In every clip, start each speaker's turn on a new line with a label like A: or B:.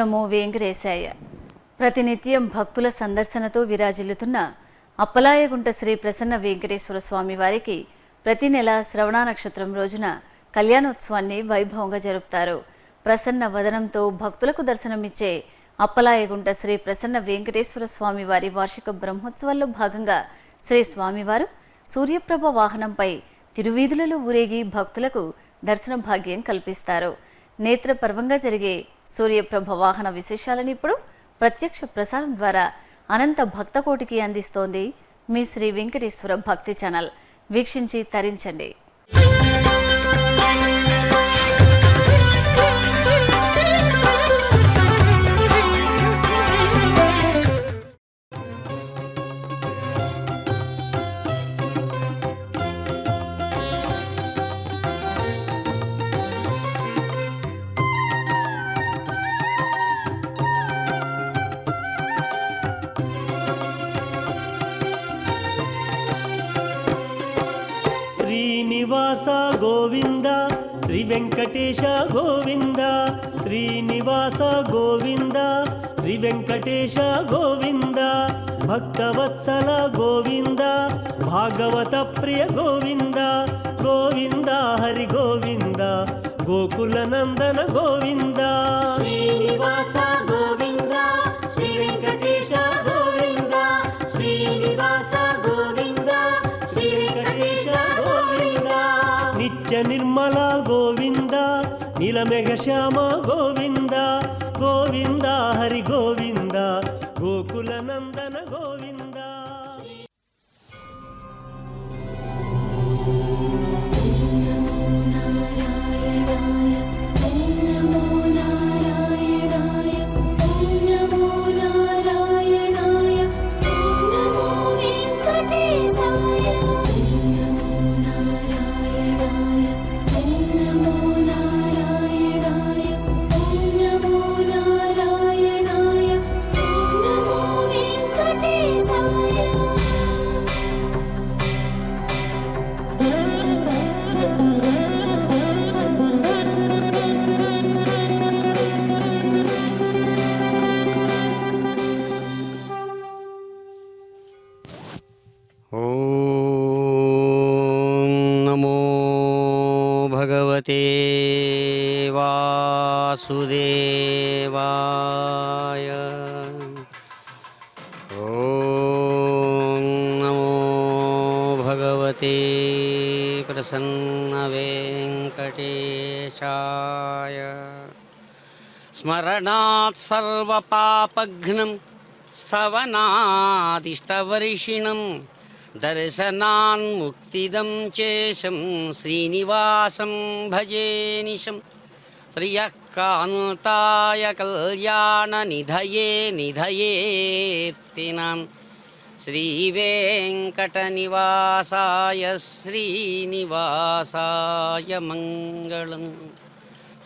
A: నమో వెంకటేశాయ. ప్రతినిత్యం భక్తుల సందర్శనతో విరాజిల్లుతున్న అప్పలాయగుంట శ్రీ ప్రసన్న వెంకటేశ్వర స్వామి వారికి ప్రతి నెల శ్రవణ నక్షత్రం రోజున కళ్యాణోత్సవాన్ని వైభవంగా జరుపుతారు. ప్రసన్న వదనంతో భక్తులకు దర్శనమిచ్చే అప్పలాయగుంట శ్రీ ప్రసన్న వెంకటేశ్వర స్వామి వారి వార్షిక బ్రహ్మోత్సవాల్లో భాగంగా శ్రీ స్వామివారు సూర్యప్రభ వాహనంపై తిరువీధులలో ఊరేగి భక్తులకు దర్శన భాగ్యం కల్పిస్తారు. నేత్రపర్వంగా జరిగే సూర్యప్రభ వాహన విశేషాలను ఇప్పుడు ప్రత్యక్ష ప్రసారం ద్వారా అనంత భక్తకోటికి అందిస్తోంది మీ శ్రీ వెంకటేశ్వర భక్తి ఛానల్. వీక్షించి తరించండి.
B: శ్రీనివాస గోవింద శ్రీ వెంకటేశ గోవింద, శ్రీనివాస గోవింద శ్రీ వెంకటేశ గోవింద, భక్తవత్సల గోవింద భాగవత ప్రియ గోవింద, గోవింద హరి గోవింద గోకుల నందన గోవింద.
C: శ్రీనివాస గోవింద శ్రీ వెంకటేశ గోవింద, శ్రీనివాస గోవింద శ్రీ వెంకటేశ గోవింద.
B: నిత్య నిర్మల గోవింద నీలమేఘ శ్యామ గోవింద, గోవింద హరి గోవింద గోకుల నందన గోవింద.
D: భగవతే వాసుదేవాయ. ఓం నమో భగవతే ప్రసన్న వెంకటేశాయ. స్మరణాత్ సర్వపాపఘ్నం స్థవనాదిష్టవర్షిణం, దర్శనాన్ముక్తిదం చేశం శ్రీనివాసం భజే నిశం. శ్రియః కాంతాయ కళ్యాణ నిధయే నిధయేత్తినాం, శ్రీవేంకటనివాసాయ శ్రీనివాసాయ మంగళం.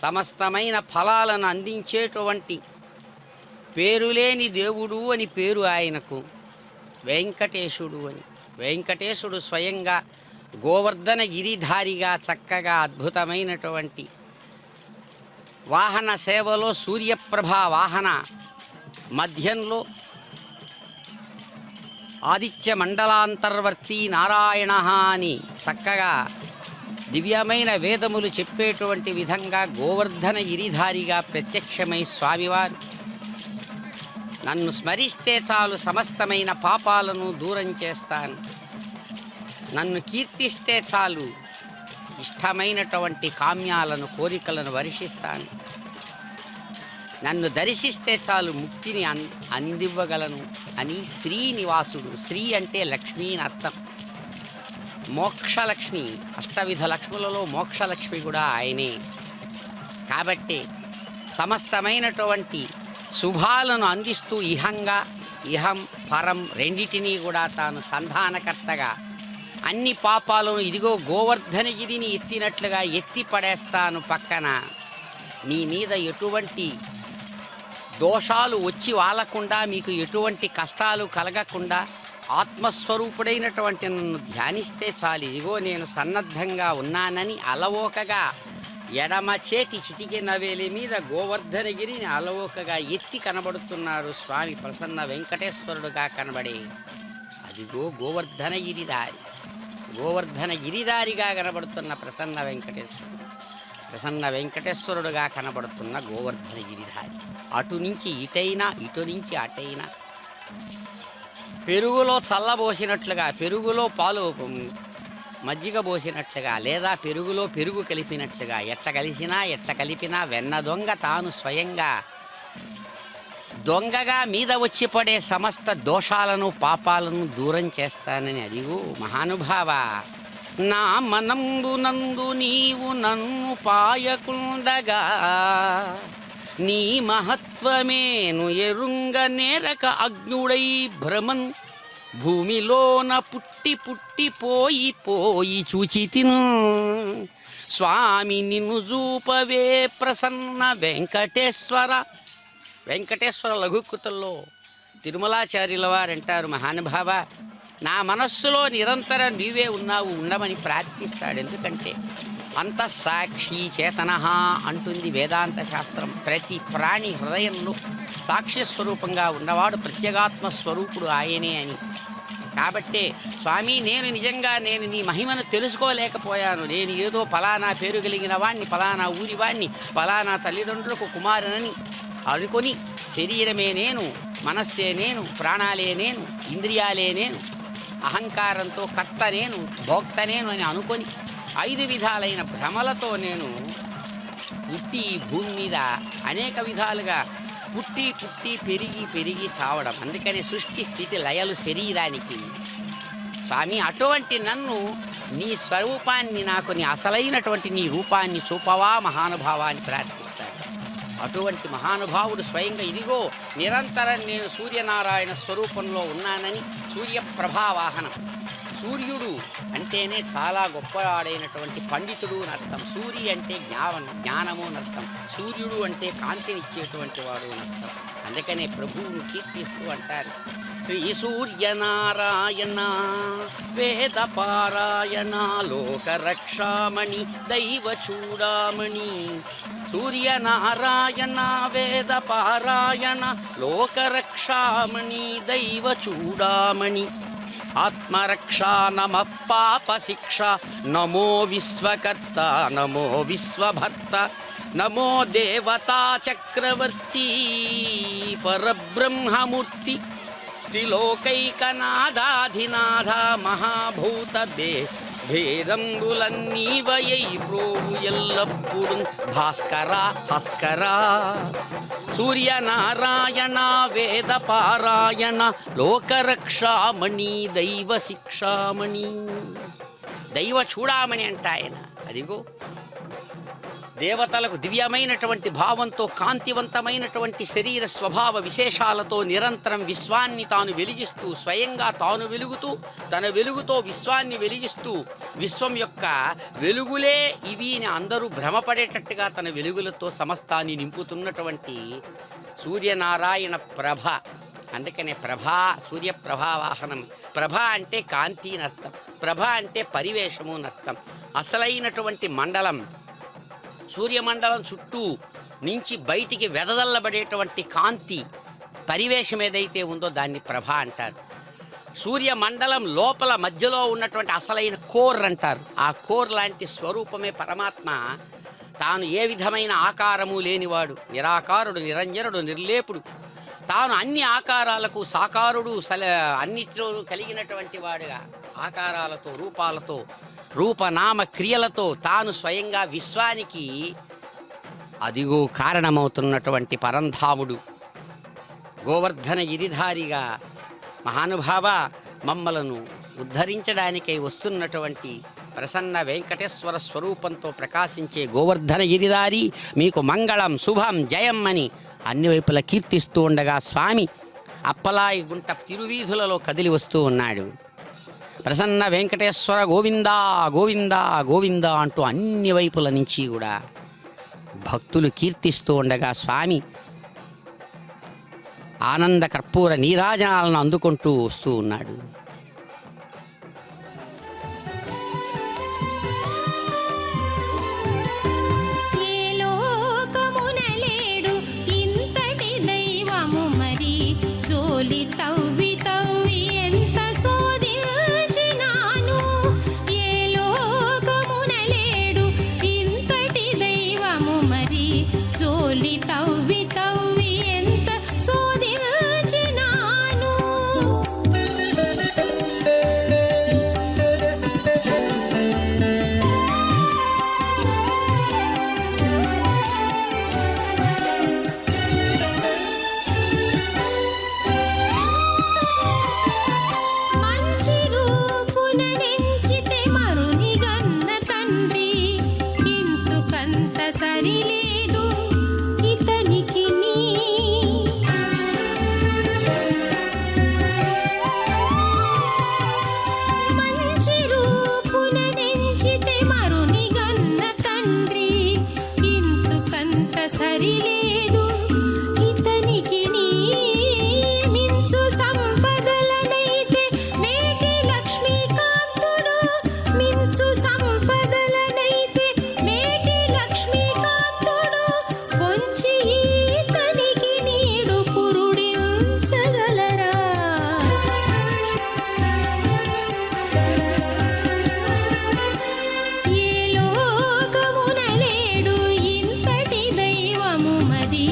D: సమస్తమైన ఫలాలను అందించేటువంటి పేరులేని దేవుడు అని పేరు ఆయనకు, వెంకటేశుడు అని. వెంకటేశుడు స్వయంగా గోవర్ధన గిరిధారిగా చక్కగా అద్భుతమైనటువంటి వాహన సేవలో సూర్యప్రభ వాహన మధ్యంలో ఆదిత్య మండలాంతర్వర్తి నారాయణ అని చక్కగా దివ్యమైన వేదములు చెప్పేటువంటి విధంగా గోవర్ధన గిరిధారిగా ప్రత్యక్షమై స్వామివారు నన్ను స్మరిస్తే చాలు సమస్తమైన పాపాలను దూరం చేస్తాను, నన్ను కీర్తిస్తే చాలు ఇష్టమైనటువంటి కామ్యాలను కోరికలను వర్షిస్తాను, నన్ను దర్శిస్తే చాలు ముక్తిని అందివ్వగలను అని శ్రీనివాసుడు. శ్రీ అంటే లక్ష్మీ అని అర్థం. మోక్షలక్ష్మి, అష్టవిధ లక్ష్ములలో మోక్షలక్ష్మి కూడా ఆయనే. కాబట్టి సమస్తమైనటువంటి శుభాలను అందిస్తూ ఇహం పరం రెండిటినీ కూడా తాను సంధానకర్తగా అన్ని పాపాలను ఇదిగో గోవర్ధనగిరిని ఎత్తినట్లుగా ఎత్తి పడేస్తాను పక్కన, నీ మీద ఎటువంటి దోషాలు వచ్చి వాలకుండా, మీకు ఎటువంటి కష్టాలు కలగకుండా ఆత్మస్వరూపుడైనటువంటి నన్ను ధ్యానిస్తే చాలు, ఇదిగో నేను సన్నద్ధంగా ఉన్నానని అలవోకగా ఎడమ చేతి చిటికెన వేలి మీద గోవర్ధనగిరిని అలవోకగా ఎత్తి కనబడుతున్నారు స్వామి ప్రసన్న వెంకటేశ్వరుడుగా కనబడే. అదిగో గోవర్ధనగిరిదారి, గోవర్ధనగిరిదారిగా కనబడుతున్న ప్రసన్న వెంకటేశ్వరుడు, ప్రసన్న వెంకటేశ్వరుడుగా కనబడుతున్న గోవర్ధనగిరిధారి. అటు నుంచి ఇటైనా, ఇటు నుంచి అటైనా పెరుగులో చల్లబోసినట్లుగా, పెరుగులో పాలు మజ్జిగ పోసినట్లుగా, లేదా పెరుగులో పెరుగు కలిపినట్లుగా, ఎట్ల కలిపినా వెన్న దొంగ తాను స్వయంగా దొంగగా మీద వచ్చి పడే సమస్త దోషాలను పాపాలను దూరం చేస్తానని. అదిగో మహానుభావ, నా మనంబునందు నీవు నన్ను పాయకుండగా, నీ మహత్వమేను ఎరుంగ నేరక అగ్నుడై భ్రమన్, భూమిలోన పుట్టి పుట్టిపోయి పోయి చూచితిను స్వామి నిన్ను చూపవే ప్రసన్న వెంకటేశ్వర. వెంకటేశ్వర లఘుకృతుల్లో తిరుమలాచార్యుల వారంటారు, మహానుభావ నా మనస్సులో నిరంతరం నీవే ఉన్నావు, ఉండమని ప్రార్థిస్తాడు. ఎందుకంటే అంతఃసాక్షి చేతన అంటుంది వేదాంత శాస్త్రం. ప్రతి ప్రాణి హృదయంలో సాక్ష్య స్వరూపంగా ఉన్నవాడు ప్రత్యేగాత్మ స్వరూపుడు ఆయనే అని. కాబట్టే స్వామి నేను నీ మహిమను తెలుసుకోలేకపోయాను. నేను ఏదో ఫలానా పేరు కలిగిన వాణ్ణి, ఫలానా ఊరి వాణ్ణి, ఫలానా తల్లిదండ్రులకు కుమారునని అనుకొని శరీరమే నేను, మనస్సే నేను, ప్రాణాలే నేను, ఇంద్రియాలే నేను, అహంకారంతో కర్త నేను, భోక్త నేను అని అనుకొని 5 విధాలైన భ్రమలతో నేను పుట్టి భూమి మీద అనేక విధాలుగా పుట్టి పుట్టి పెరిగి పెరిగి చావడం. అందుకని సృష్టి స్థితి లయలు శరీరానికి. స్వామి అటువంటి నన్ను నీ స్వరూపాన్ని, నాకు నీ అసలైనటువంటి నీ రూపాన్ని చూపవా మహానుభావా అని ప్రార్థిస్తాడు. అటువంటి మహానుభావుడు స్వయంగా ఇదిగో నిరంతరం నేను సూర్యనారాయణ స్వరూపంలో ఉన్నానని, సూర్యప్రభావాహనం. సూర్యుడు అంటేనే చాలా గొప్పవాడైనటువంటి పండితుడు అని అర్థం. సూర్య అంటే జ్ఞానము అని అర్థం. సూర్యుడు అంటే కాంతినిచ్చేటువంటి వాడు అని అర్థం. అందుకనే ప్రభువును కీర్తిస్తూ అంటారు, శ్రీ సూర్యనారాయణ వేద పారాయణ లోకరక్షామణి దైవ చూడామణి. సూర్యనారాయణ వేద పారాయణ లోకరక్షామణి దైవ చూడామణి. ఆత్మరక్షా నమ పాప శిక్ష నమో విశ్వకర్త నమో విశ్వభర్త నమో దేవతా చక్రవర్తి పరబ్రహ్మమూర్తి త్రిలోకైకనాథాధినాథ మహాభూత భేదంబులన్నీవయై ప్రోవు ఎల్లప్పుడు భాస్కరా భాస్కరా. సూర్యనారాయణ వేద పారాయణ లోకరక్షామణి దైవ శిక్షామణి. దైవ చూడామణి అంట ఆయన. అదిగో దేవతలకు దివ్యమైనటువంటి భావంతో, కాంతివంతమైనటువంటి శరీర స్వభావ విశేషాలతో నిరంతరం విశ్వాన్ని తాను వెలిగిస్తూ, స్వయంగా తాను వెలుగుతూ, తన వెలుగుతో విశ్వాన్ని వెలిగిస్తూ, విశ్వం యొక్క వెలుగులే ఇవి అని అందరూ భ్రమపడేటట్టుగా తన వెలుగులతో సమస్తాన్ని నింపుతున్నటువంటి సూర్యనారాయణ ప్రభ. అందుకనే ప్రభా, సూర్యప్రభావాహనం. ప్రభ అంటే కాంతి అని అర్థం, ప్రభ అంటే పరివేషము అని అర్థం. అసలైనటువంటి మండలం, సూర్యమండలం చుట్టూ నుంచి బయటికి వెదజల్లబడేటువంటి కాంతి పరివేషం ఏదైతే ఉందో దాన్ని ప్రభ అంటారు. సూర్యమండలం లోపల మధ్యలో ఉన్నటువంటి అసలైన కోర్ అంటారు. ఆ కోర్ లాంటి స్వరూపమే పరమాత్మ. తాను ఏ విధమైన ఆకారము లేనివాడు, నిరాకారుడు, నిరంజనుడు, నిర్లేపుడు. తాను అన్ని ఆకారాలకు సాకారుడు, అన్నిటిలో కలిగినటువంటి వాడుగా ఆకారాలతో, రూపాలతో, రూపనామ క్రియలతో తాను స్వయంగా విశ్వానికి అదిగో కారణమవుతున్నటువంటి పరంధాముడు. గోవర్ధన గిరిధారిగా మహానుభావ మమ్మలను ఉద్ధరించడానికై వస్తున్నటువంటి ప్రసన్న వెంకటేశ్వర స్వరూపంతో ప్రకాశించే గోవర్ధన గిరిధారి మీకు మంగళం, శుభం, జయం అని అన్ని వైపులా కీర్తిస్తూ ఉండగా స్వామి అప్పలాయి గుంట తిరువీధులలో కదిలి వస్తూ ఉన్నాడు. ప్రసన్న వెంకటేశ్వర గోవిందా గోవిందా గోవిందా అంటూ అన్ని వైపుల నుంచి కూడా భక్తులు కీర్తిస్తూ ఉండగా స్వామి ఆనంద కర్పూర నీరాజనాలను అందుకుంటూ వస్తూ ఉన్నాడు.
C: సరిలేదు ఇతనికి నీ మంచి రూపున నెంచితే మరుని గన్న తండ్రి ఇంచుకంత సరిలేదు ఇతనికి నీ మించు సంపదలనైతే మేటి లక్ష్మీకాంతుడు మించు సంపదలనైతే మేటి లక్ష్మీకాంతుడు పొంచి ఈతనికి నీడు పురుడించగలరా ఏ లోకమున లేడు ఇంతటి దైవము మరి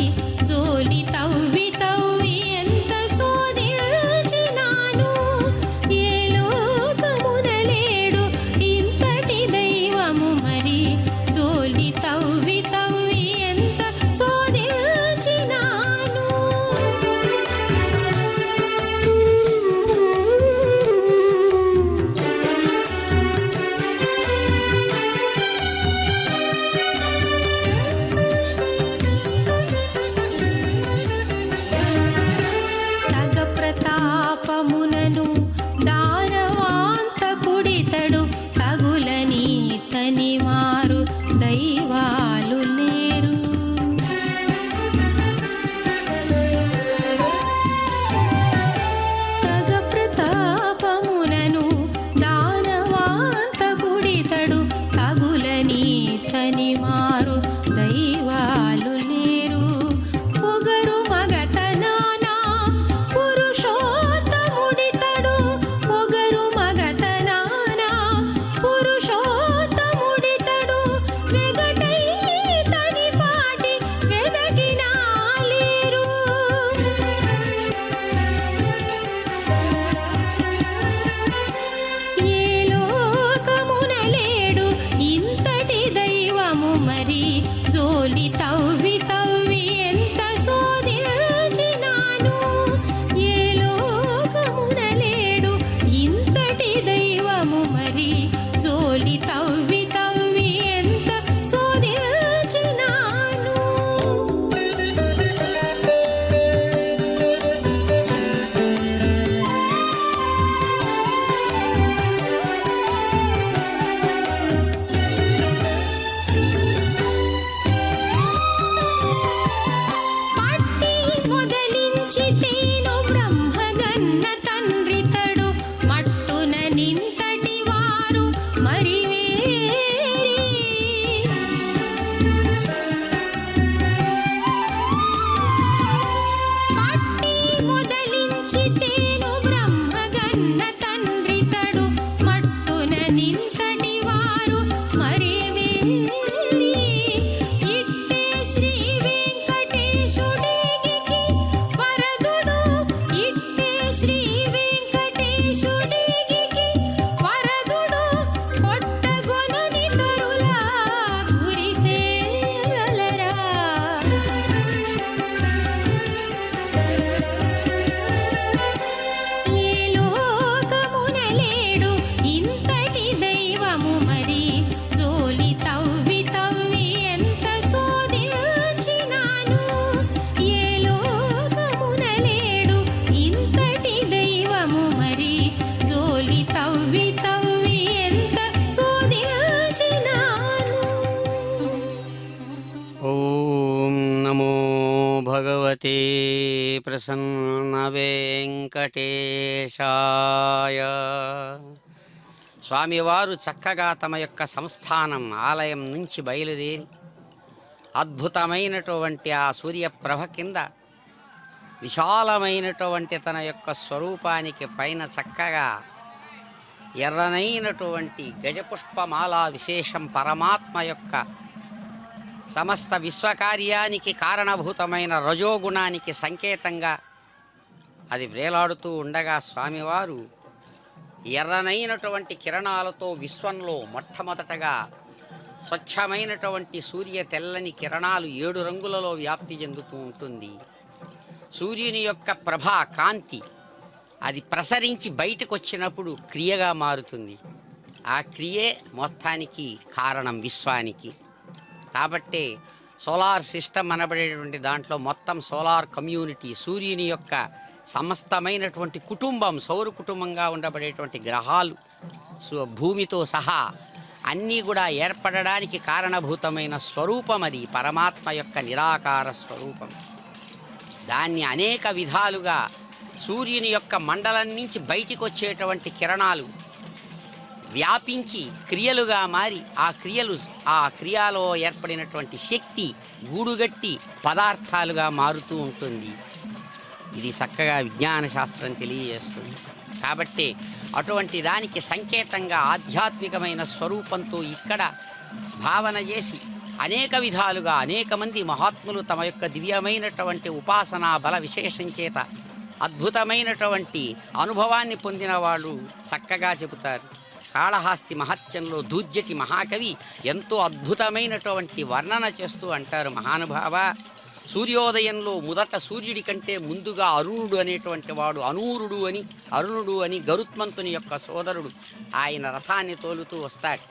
C: జోలి తవ్వి తవ్వి ఎంత శోధించినాను ఏ లోకమున లేడు ఇంతటి దైవము మరి జోలి తవ్వి తవ్వి ఎంత శోధించినాను తగ ప్రతాపమునను దానవాంతకుడితడు తగులని తని మారు దైవాలు లేరు తగ ప్రతాపమునను దానవాంతకుడితడు తగులని తని మారు దైవాలు లేరు పొగరు మగతనాన పురుషోత్తముడితడు పొగరు మగతనాన పురుషోత్తముడితడు వెగటై తని పాటి వెదకినా లేరు ఏ లోకమున లేడు ఇంతటి దైవము మరి జోలి తవ్వి తవ్వి ఎంత శోధించినాను ఏ లోకమున లేడు ఇంతటి దైవము మరి జోలి తవ్వి తవ్వి ఎంత శోధించినాను పట్టి మొదలించితేను బ్రహ్మగన్న తండ్రితడు మట్టున నింతటి వారు మరి వేరి పట్టి మొదలించితేను బ్రహ్మగన్న తండ్రితడు మట్టున నింతటి వారు మరి వేరి ఇట్టే శ్రీ వెంకటేశుడికి వరదుడు ఇట్టే శ్రీ వెంకటేశుడికి వరదుడు కొట్టగొనని తరులా కురిసేగలరా ఏ లోకమున లేడు ఇంతటి దైవము మరి జోలి తవ్వి తవ్వి ఎంత శోధించినాను ఏ లోకమున లేడు ఇంతటి దైవము మరి జోలి తవ్వి తవ్వి ఎంత శోధించినాను
D: ఓం నమో భగవతే ప్రసన్న వెంకటేశాయ. స్వామివారు చక్కగా తమ యొక్క సంస్థానం ఆలయం నుంచి బయలుదేరి అద్భుతమైనటువంటి ఆ సూర్యప్రభ కింద విశాలమైనటువంటి తన యొక్క స్వరూపానికి పైన చక్కగా ఎర్రనైనటువంటి గజపుష్పమాలా విశేషం పరమాత్మ యొక్క సమస్త విశ్వకార్యానికి కారణభూతమైన రజోగుణానికి సంకేతంగా అది వ్రేలాడుతూ ఉండగా స్వామివారు ఎర్రనైనటువంటి కిరణాలతో విశ్వంలో మొట్టమొదటగా స్వచ్ఛమైనటువంటి సూర్య తెల్లని కిరణాలు 7 రంగులలో వ్యాప్తి చెందుతూ ఉంటుంది. సూర్యుని యొక్క ప్రభా కాంతి అది ప్రసరించి బయటకు వచ్చినప్పుడు క్రియగా మారుతుంది. ఆ క్రియే మొత్తానికి కారణం విశ్వానికి. కాబట్టే సోలార్ సిస్టమ్ అనబడేటువంటి దాంట్లో మొత్తం సోలార్ కమ్యూనిటీ, సూర్యుని యొక్క సమస్తమైనటువంటి కుటుంబం, సౌర కుటుంబంగా ఉండబడేటువంటి గ్రహాలు, భూమితో సహా అన్నీ కూడా ఏర్పడడానికి కారణభూతమైన స్వరూపం అది పరమాత్మ యొక్క నిరాకార స్వరూపం. దాన్ని అనేక విధాలుగా సూర్యుని యొక్క మండలం నుంచి బయటికి వచ్చేటువంటి కిరణాలు వ్యాపించి క్రియలుగా మారి ఆ క్రియలో ఏర్పడినటువంటి శక్తి గూడుగట్టి పదార్థాలుగా మారుతూ ఉంటుంది. ఇది చక్కగా విజ్ఞాన శాస్త్రం తెలియజేస్తుంది. కాబట్టి అటువంటి దానికి సంకేతంగా ఆధ్యాత్మికమైన స్వరూపంతో ఇక్కడ భావన చేసి అనేక విధాలుగా అనేక మంది మహాత్ములు తమ యొక్క దివ్యమైనటువంటి ఉపాసనా బల విశేషం చేత అద్భుతమైనటువంటి అనుభవాన్ని పొందిన వాళ్ళు చక్కగా చెబుతారు. కాళహస్తి మహత్యంలో దూర్జటి మహాకవి ఎంతో అద్భుతమైనటువంటి వర్ణన చేస్తూ అంటారు, మహానుభావ, సూర్యోదయంలో మొదట సూర్యుడి కంటే ముందుగా అరుణుడు అనేటువంటి వాడు అరుణుడు అని గరుత్మంతుని యొక్క సోదరుడు ఆయన రథాన్ని తోలుతూ వస్తాడు.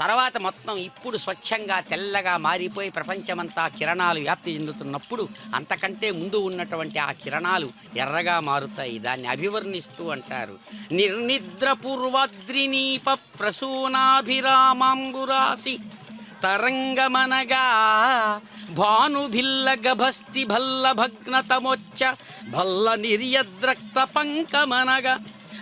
D: తర్వాత మొత్తం ఇప్పుడు స్వచ్ఛంగా తెల్లగా మారిపోయి ప్రపంచమంతా కిరణాలు వ్యాప్తి చెందుతున్నప్పుడు అంతకంటే ముందు ఉన్నటువంటి ఆ కిరణాలు ఎర్రగా మారుతాయి. దాన్ని అభివర్ణిస్తూ అంటారు, నిర్నిద్ర పూర్వద్రినీప ప్రసూనాభిరామాంబురాసి తరంగమనగా భానుభిల్ల గభస్తి భల్ల భగ్నతమొచ్చ భల్ల నిర్యద్రక్త పంకమనగా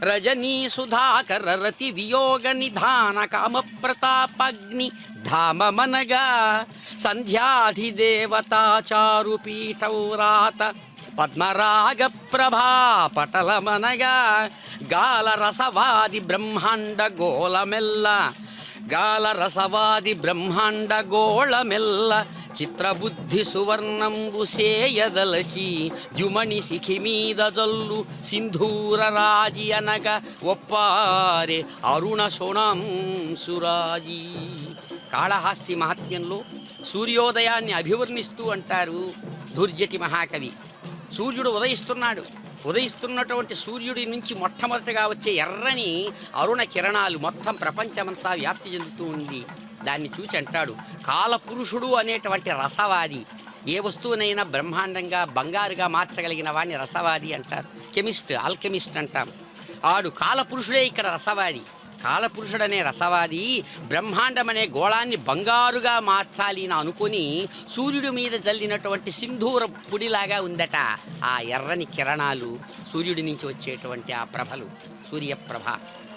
D: రజనీ సుధాకర రతి వియోగ నిధాన కామ ప్రతాపగ్ని ధామమనగా సంధ్యాధిదేవతాచారు పీఠౌరాత పద్మరాగ ప్రభా పటలమనగా గాల రసవాది బ్రహ్మాండ గోళమెల్ల చిత్రబుద్ధి సువర్ణంబు సేయదలచి జుమణి శిఖి మీద జల్లు సింధూర రాజి అనగ ఒప్పారే అరుణ శోణాంశురాజీ. కాళహస్తి మహాత్మ్యంలో సూర్యోదయాన్ని అభివర్ణిస్తూ అంటారు దుర్జటి మహాకవి. సూర్యుడు ఉదయిస్తున్నటువంటి సూర్యుడి నుంచి మొట్టమొదటిగా వచ్చే ఎర్రని అరుణ కిరణాలు మొత్తం ప్రపంచమంతా వ్యాప్తి చెందుతూ ఉంది. దాన్ని చూచి అంటాడు, కాలపురుషుడు అనేటువంటి రసవాది, ఏ వస్తువునైనా బ్రహ్మాండంగా బంగారుగా మార్చగలిగిన వాడిని రసవాది అంటారు. ఆల్కెమిస్ట్ అంటాం. ఆడు కాలపురుషుడే ఇక్కడ రసవాది. కాలపురుషుడనే రసవాది బ్రహ్మాండమనే గోళాన్ని బంగారుగా మార్చాలి అని అనుకుని సూర్యుడి మీద జల్లినటువంటి సింధూర పుడిలాగా ఉందట ఆ ఎర్రని కిరణాలు, సూర్యుడి నుంచి వచ్చేటువంటి ఆ ప్రభలు, సూర్యప్రభ.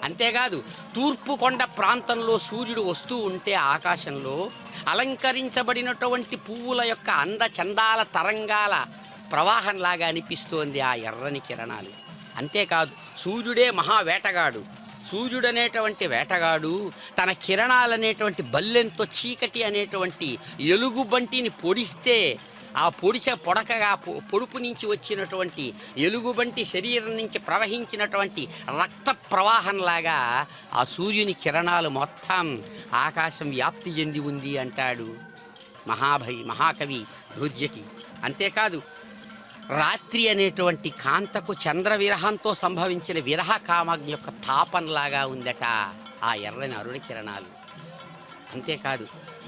D: అంతేకాదు తూర్పు కొండ ప్రాంతంలో సూర్యుడు వస్తూ ఉంటే ఆకాశంలో అలంకరించబడినటువంటి పువ్వుల యొక్క అందచందాల తరంగాల ప్రవాహంలాగా అనిపిస్తోంది ఆ ఎర్రని కిరణాలు. అంతేకాదు సూర్యుడే మహావేటగాడు. సూర్యుడనేటువంటి వేటగాడు తన కిరణాలనేటువంటి బల్లెంతో చీకటి అనేటువంటి ఎలుగుబంటిని పొడిస్తే ఆ పొడుపు నుంచి వచ్చినటువంటి ఎలుగుబంటి శరీరం నుంచి ప్రవహించినటువంటి రక్త ప్రవాహంలాగా ఆ సూర్యుని కిరణాలు మొత్తం ఆకాశం వ్యాప్తి చెంది ఉంది అంటాడు మహాకవి దుర్జటి. అంతేకాదు రాత్రి అనేటువంటి కాంతకు చంద్ర విరహంతో సంభవించిన విరహ కామాగ్ని యొక్క తాపంలాగా ఉందట ఆ ఎర్రని అరుణ కిరణాలు. అంతేకాదు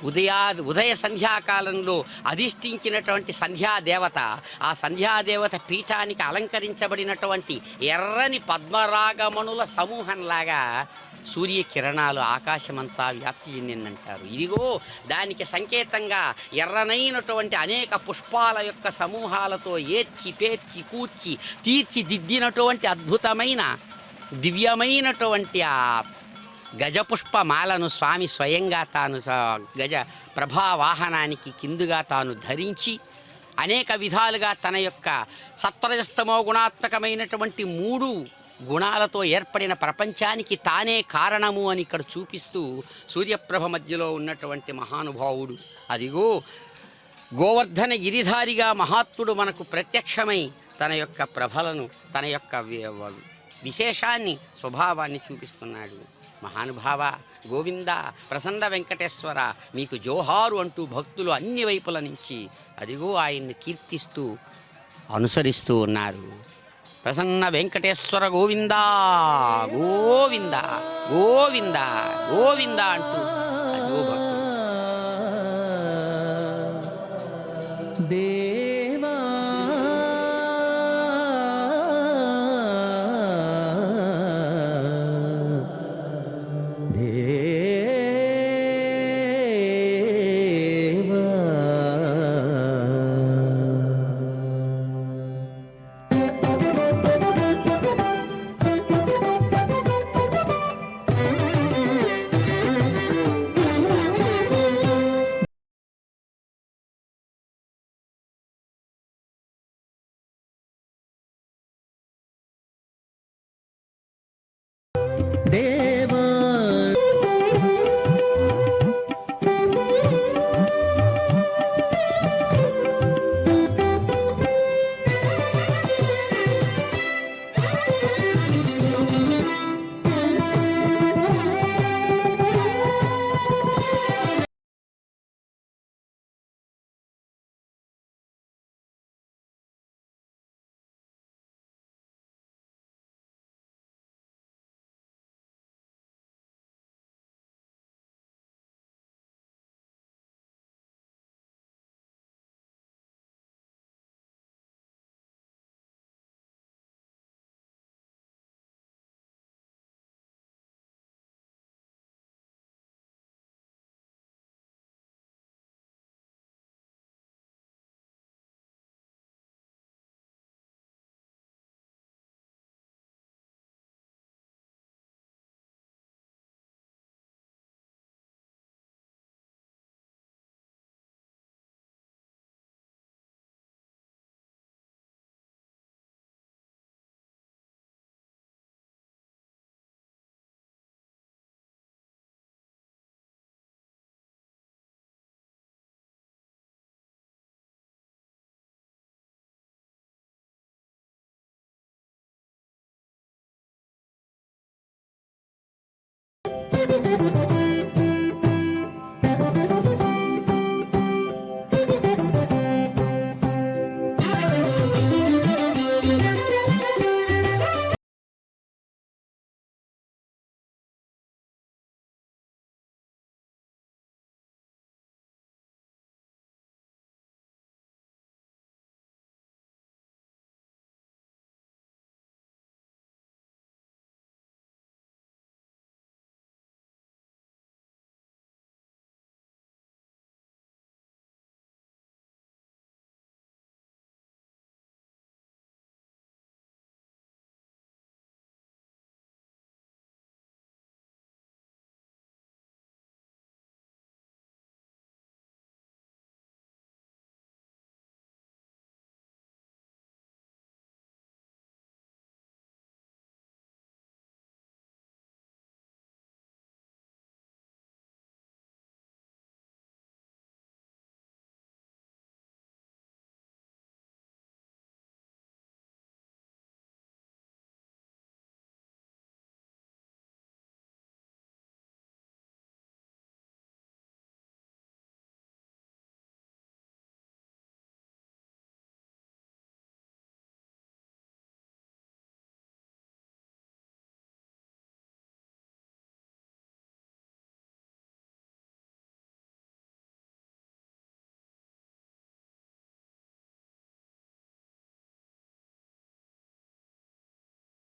D: ఉదయ సంధ్యాకాలంలో అధిష్ఠించినటువంటి సంధ్యాదేవత, ఆ సంధ్యాదేవత పీఠానికి అలంకరించబడినటువంటి ఎర్రని పద్మరాగమణుల సమూహంలాగా సూర్యకిరణాలు ఆకాశమంతా వ్యాప్తి చెందిందంటారు. ఇదిగో దానికి సంకేతంగా ఎర్రనైనటువంటి అనేక పుష్పాల యొక్క సమూహాలతో ఏర్చి పేర్చి కూర్చి తీర్చిదిద్దినటువంటి అద్భుతమైన దివ్యమైనటువంటి ఆ గజపుష్పమాలను స్వామి స్వయంగా తాను గజ ప్రభావాహనానికి కిందుగా తాను ధరించి అనేక విధాలుగా తన యొక్క సత్వరజస్తమో గుణాత్మకమైనటువంటి 3 గుణాలతో ఏర్పడిన ప్రపంచానికి తానే కారణము అని ఇక్కడ చూపిస్తూ సూర్యప్రభ మధ్యలో ఉన్నటువంటి మహానుభావుడు. అదిగో గోవర్ధన గిరిధారిగా మహాత్ముడు మనకు ప్రత్యక్షమై తన యొక్క ప్రభలను, తన యొక్క విశేషాన్ని, స్వభావాన్ని చూపిస్తున్నాడు. మహానుభావ గోవింద ప్రసన్న వెంకటేశ్వర మీకు జోహారు అంటూ భక్తులు అన్ని వైపుల నుంచి అదిగో ఆయన్ని కీర్తిస్తూ అనుసరిస్తూ ఉన్నారు. ప్రసన్న వెంకటేశ్వర గోవింద గోవింద గోవింద గోవింద అంటూ అదిగో భక్తులు.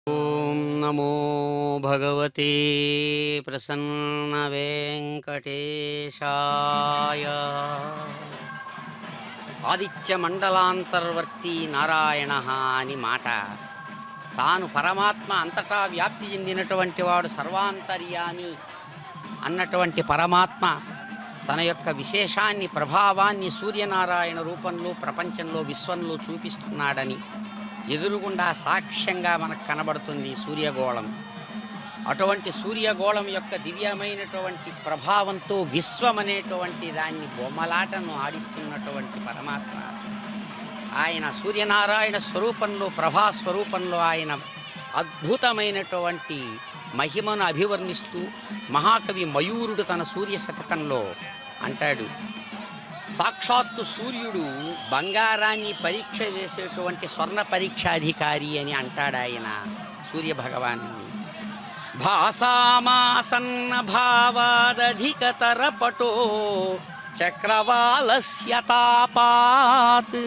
D: ఓం నమో భగవతే ప్రసన్న వెంకటేశాయ. ఆదిత్య మండలాంతర్వర్తి నారాయణ అని మాట. తాను పరమాత్మ, అంతటా వ్యాప్తి చెందినటువంటి వాడు, సర్వాంతర్యామి అన్నటువంటి పరమాత్మ తన యొక్క విశేషాన్ని, ప్రభావాన్ని సూర్యనారాయణ రూపంలో ప్రపంచంలో, విశ్వంలో చూపిస్తున్నాడని ఎదురుగుండా సాక్ష్యంగా మనకు కనబడుతుంది సూర్యగోళం. అటువంటి సూర్యగోళం యొక్క దివ్యమైనటువంటి ప్రభావంతో విశ్వం అనేటువంటి దాన్ని బొమ్మలాటను ఆడిస్తున్నటువంటి పరమాత్మ ఆయన సూర్యనారాయణ స్వరూపంలో, ప్రభాస్వరూపంలో ఆయన అద్భుతమైనటువంటి మహిమను అభివర్ణిస్తూ మహాకవి మయూరుడు తన సూర్య శతకంలో అంటాడు, సాక్షాత్తు సూర్యుడు బంగారాన్ని పరీక్ష చేసేటువంటి స్వర్ణ పరీక్షాధికారి అని అంటాడు ఆయన సూర్యభగవాను. భాసామాసన్న భావాదధికతర పటో చక్రవాలస్య తాపాత్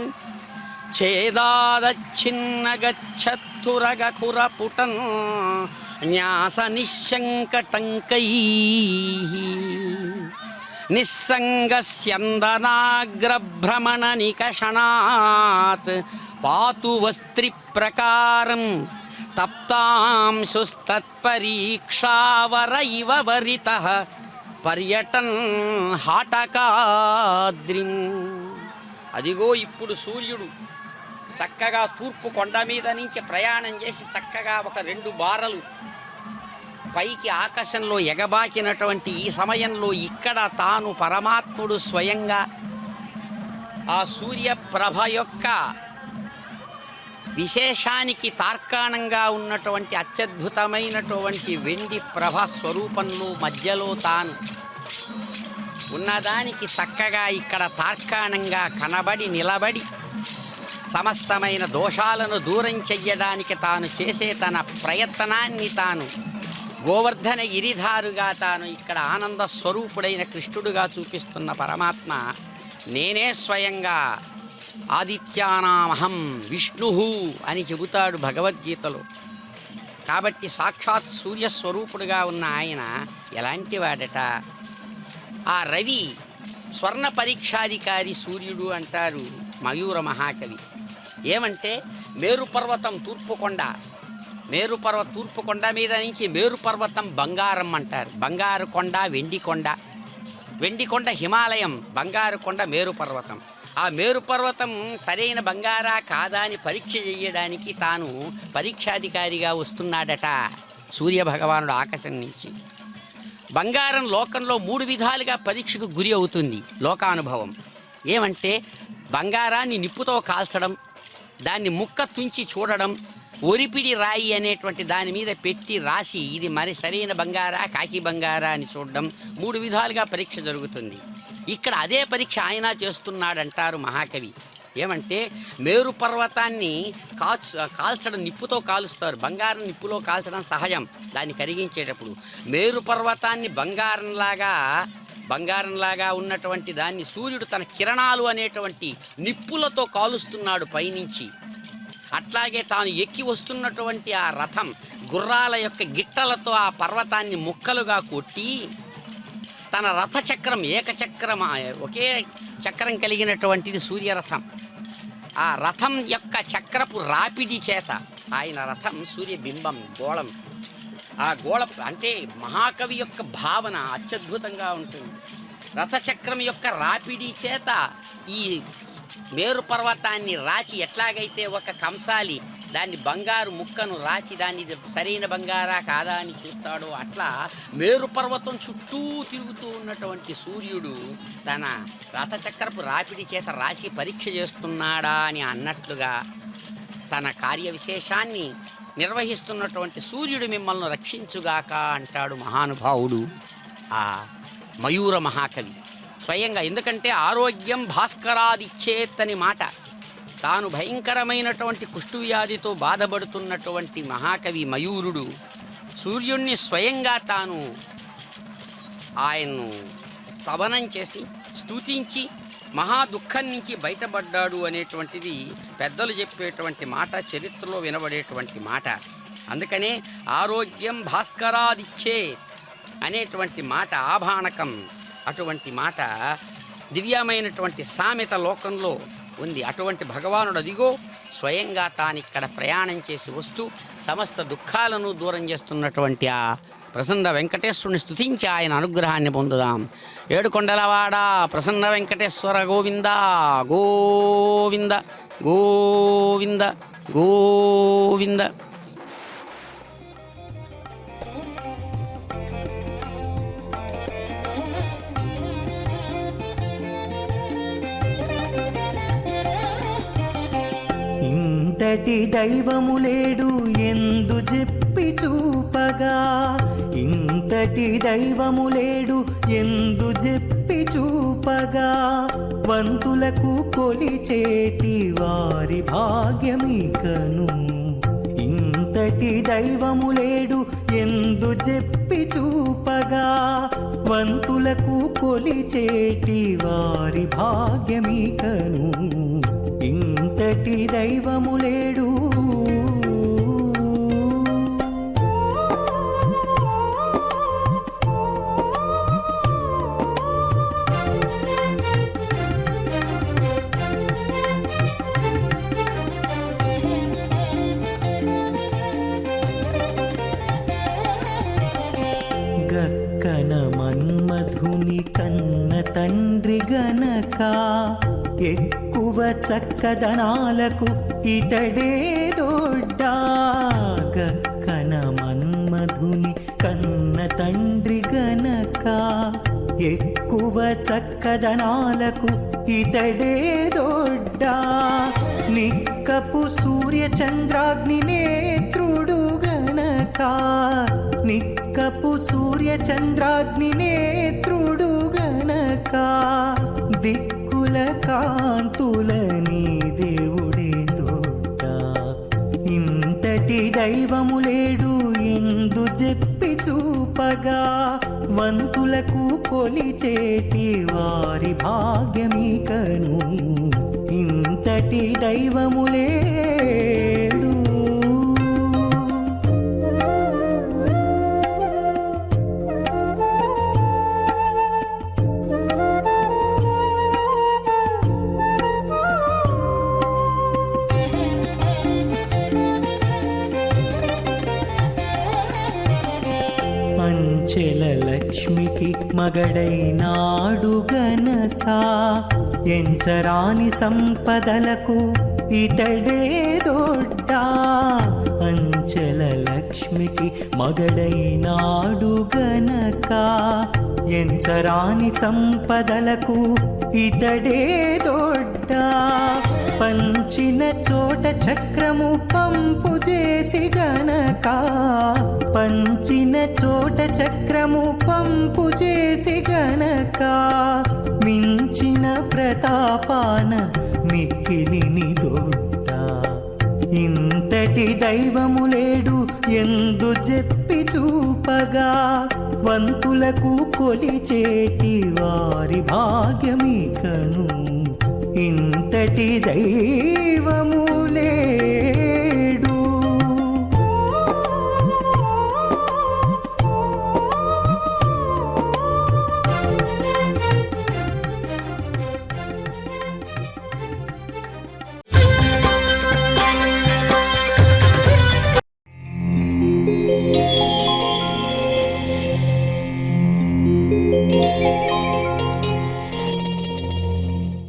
D: ఛేదాదచ్ఛిన్న గచ్చత్తురగఖురపుటన్ న్యాస నిశ్శంకటంకైః నిస్సంగస్యందనాగ్రభ్రమణ నికషణాత్ పాతు వస్త్రి ప్రకారం తప్తాంశుస్తత్పరీక్షావర ఇవ వరితః పర్యటన్ హాటకాద్రిం. అదిగో ఇప్పుడు సూర్యుడు చక్కగా తూర్పు కొండ మీద నుంచి ప్రయాణం చేసి చక్కగా ఒక 2 బారలు పైకి ఆకాశంలో ఎగబాకినటువంటి ఈ సమయంలో ఇక్కడ తాను పరమాత్ముడు స్వయంగా ఆ సూర్యప్రభ యొక్క విశేషానికి తార్కాణంగా ఉన్నటువంటి అత్యద్భుతమైనటువంటి వెండి ప్రభ స్వరూపంలో మధ్యలో తాను ఉన్నదానికి చక్కగా ఇక్కడ తార్కాణంగా కనబడి నిలబడి సమస్తమైన దోషాలను దూరం చెయ్యడానికి తాను చేసే తన ప్రయత్నాన్ని తాను గోవర్ధన గిరిధారుగా తాను ఇక్కడ ఆనంద స్వరూపుడైన కృష్ణుడుగా చూపిస్తున్న పరమాత్మ నేనే స్వయంగా ఆదిత్యానామహం విష్ణు అని చెబుతాడు భగవద్గీతలో. కాబట్టి సాక్షాత్ సూర్యస్వరూపుడుగా ఉన్న ఆయన ఎలాంటి వాడట? ఆ రవి స్వర్ణ పరీక్షాధికారి సూర్యుడు అంటారు మయూర మహాకవి. ఏమంటే మేరుపర్వతం తూర్పుకొండ, తూర్పుకొండ మీద నుంచి మేరుపర్వతం బంగారం అంటారు. బంగారు కొండ, వెండి కొండ హిమాలయం, బంగారు కొండ మేరుపర్వతం. ఆ మేరుపర్వతం సరైన బంగారా కాదా అని పరీక్ష చేయడానికి తాను పరీక్షాధికారిగా వస్తున్నాడట సూర్యభగవానుడు ఆకాశం నుంచి. బంగారం లోకంలో 3 విధాలుగా పరీక్షకు గురి అవుతుంది లోకానుభవం. ఏమంటే బంగారాన్ని నిప్పుతో కాల్చడం, దాన్ని ముక్క తుంచి చూడడం, ఒరిపిడి రాయి అనేటువంటి దాని మీద పెట్టి రాసి ఇది మరి సరైన బంగారా కాకి బంగారా అని చూడడం, 3 విధాలుగా పరీక్ష జరుగుతుంది. ఇక్కడ అదే పరీక్ష ఆయన చేస్తున్నాడంటారు మహాకవి. ఏమంటే మేరు పర్వతాన్ని కాల్చడం, నిప్పుతో కాలుస్తారు. బంగారం నిప్పులో కాల్చడం సహజం దాన్ని కరిగించేటప్పుడు. మేరు పర్వతాన్ని బంగారంలాగా ఉన్నటువంటి దాన్ని సూర్యుడు తన కిరణాలు అనేటువంటి నిప్పులతో కాలుస్తున్నాడు పైనుంచి. అట్లాగే తాను ఎక్కి వస్తున్నటువంటి ఆ రథం గుర్రాల యొక్క గిట్టలతో ఆ పర్వతాన్ని ముక్కలుగా కొట్టి తన రథచక్రం ఏకచక్రం, ఒకే చక్రం కలిగినటువంటిది సూర్యరథం. ఆ రథం యొక్క చక్రపు రాపిడి చేత ఆయన రథం సూర్యబింబం గోళం. ఆ గోళ అంటే మహాకవి యొక్క భావన అత్యద్భుతంగా ఉంటుంది. రథచక్రం యొక్క రాపిడి చేత ఈ మేరు పర్వతాన్ని రాచి, ఎట్లాగైతే ఒక కంసాలి దాన్ని బంగారు ముక్కను రాచి దాన్ని సరైన బంగారా కాదా అని చూస్తాడో అట్లా మేరు పర్వతం చుట్టూ తిరుగుతూ ఉన్నటువంటి సూర్యుడు తన రథచక్రపు రాపిడి చేత రాసి పరీక్ష చేస్తున్నాడా అని అన్నట్లుగా తన కార్య విశేషాన్ని నిర్వహిస్తున్నటువంటి సూర్యుడు మిమ్మల్ని రక్షించుగాక అంటాడు మహానుభావుడు ఆ మయూర మహాకవి స్వయంగా. ఎందుకంటే ఆరోగ్యం భాస్కరాదిచ్చేత్తని మాట. తాను భయంకరమైనటువంటి కుష్ఠవ్యాధితో బాధపడుతున్నటువంటి మహాకవి మయూరుడు సూర్యుణ్ణి స్వయంగా తాను ఆయన్ను స్తవనం చేసి స్తుతించి మహా దుఃఖం నుంచి బయటపడ్డాడు అనేటువంటిది పెద్దలు చెప్పేటువంటి మాట, చరిత్రలో వినబడేటువంటి మాట. అందుకనే ఆరోగ్యం భాస్కరాదిచ్చేత్ అనేటువంటి మాట ఆభాణకం. అటువంటి మాట దివ్యమైనటువంటి సామెత లోకంలో ఉంది. అటువంటి భగవానుడు అదిగో స్వయంగా తానిక్కడ ప్రయాణం చేసి వస్తూ సమస్త దుఃఖాలను దూరం చేస్తున్నటువంటి ఆ ప్రసన్న వెంకటేశ్వరుని స్తుతించి ఆయన అనుగ్రహాన్ని పొందుదాం. ఏడుకొండలవాడ ప్రసన్న వెంకటేశ్వర గోవింద గోవింద గోవింద గోవింద.
E: ఇంతటి దైవము లేడు ఎందు చెప్పి చూపగా, ఇంతటి దైవము లేడు ఎందు చెప్పి చూపగా, వంతులకు కొలిచేటి వారి భాగ్యమికను. ఇంతటి దైవము లేడు ఎందు చెప్పి చూపగా, వంతులకు కొలిచేటి వారి భాగ్యమికను. ఇంతటి దైవము లేడు. గక్కన మన్మధుని కన్న తండ్రి గనక, ఎక్కువ చక్కదనాలకు ఇతడే దొడ్డా. గక్కన మన్మధుని కన్న తండ్రి గనక, ఎక్కువ చక్కదనాలకు ఇతడే దొడ్డా. నిక్కపు సూర్య చంద్రాగ్ని నేత్రుడు గనక, నిక్కపు సూర్య చంద్రాగ్ని నేత్రుడు గనక, దిక్కుల కాంతులని దేవుడే దొడ్డ. ఇంతటి దైవము లేడు ఎందు చెప్పి చూపగా, వంతులకు కొలిచేటి వారి భాగ్యమికను. ఇంతటి దైవము లేడు. అంచెల లక్ష్మికి మగడైనాడు గనక, ఎంచరాని సంపదలకు ఇతడే దొడ్డా. అంచెల లక్ష్మికి మగడైనాడు గనక, ఎంచరాని సంపదలకు ఇతడే దొడ్డా. పంచిన చోట చక్రము పంపు చేసి గనక, పంచిన చోట చక్రము పంపు చేసి గనక, మించిన ప్రతాపాన మిక్కిలిని దొడ్డ. ఇంతటి దైవము లేడు ఎందు చెప్పి చూపగా, వంతులకు కొలిచేటి వారి భాగ్యమికను. ఇంతటి దైవము లేడు.